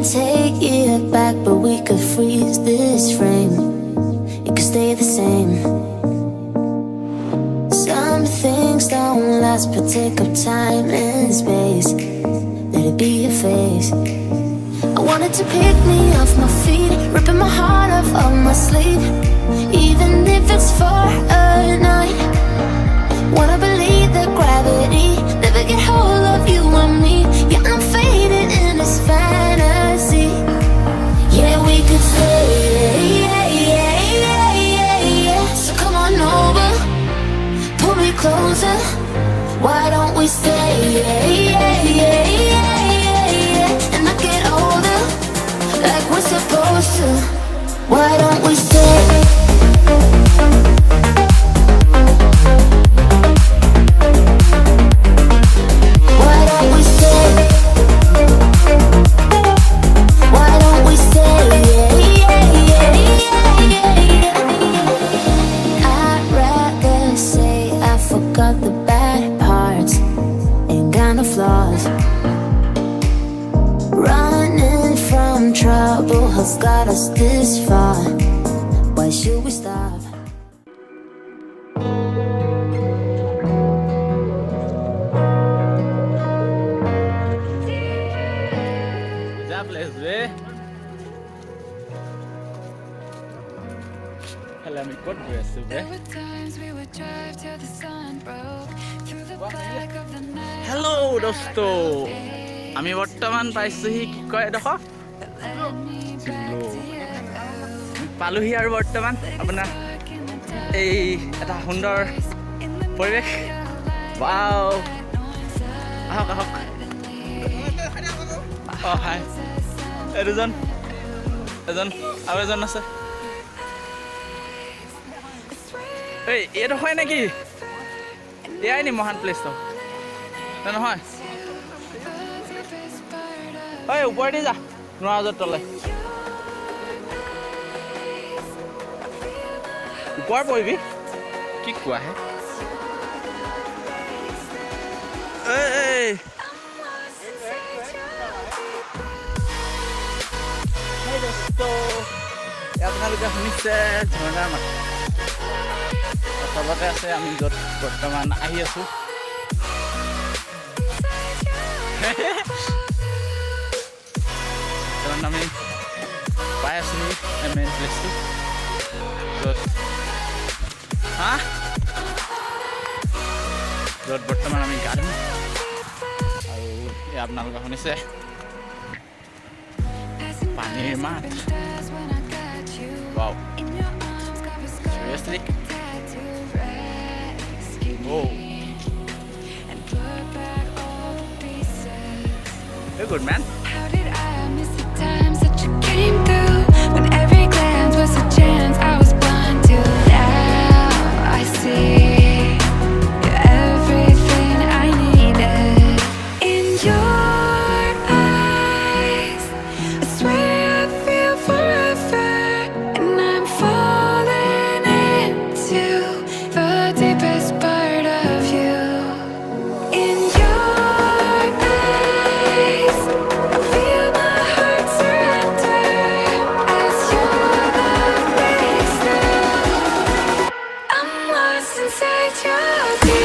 can't take it back, but we could freeze this frame. It could stay the same. Some things don't last, but take up time and space. Let it be your face. I wanted to pick me off my feet, ripping my heart off of my sleeve, even if it's for a night. Wanna believe that gravity never get hold of you and me. Yeah, I'm fading in this fantasy. Yeah, we could stay, so come on over, pull me closer. Why don't we stay, and not get older like we're supposed to? Why don't we stay? Trouble has got us this far. Why should we stop? That place, eh? Hello, me good dress, eh? Hello, dosto. আমি বৰ্তমান পাইছোহি কি কয় দেখো singlo পালোহি আৰু বৰ্তমান আপোনাৰ এই এটা সুন্দৰ পৰিৱেশ ওয়াও আহক আহক অ হাই এজন আৰু এজন আছে এই এইটো হয় নেকি এয়াই নি মহান প্লেচটো নহয় ঐ ওপৰতে যা নোৱাৰাজত তলে ওপৰ পৰিবি কি কোৱাহে আপোনালোকে শুনিছে ঝৰ্ণাৰ মাত তলতে আছে আমি য'ত বৰ্তমান আহি আছো আমি পাই আছো মেইন প্লেচটো য'ত বৰ্তমান আমি গা ধুম আৰু আপোনালোকে শুনিছে পানীৰ মাত wow seriously oh you're good man. Came through when every glance was a chance. I was blind till now I see you're everything I needed. In your eyes, I swear I feel forever, and I'm falling into the deepest part of you. In your eyes, I feel my heart surrender as your love breaks through. I'm lost inside your dreams.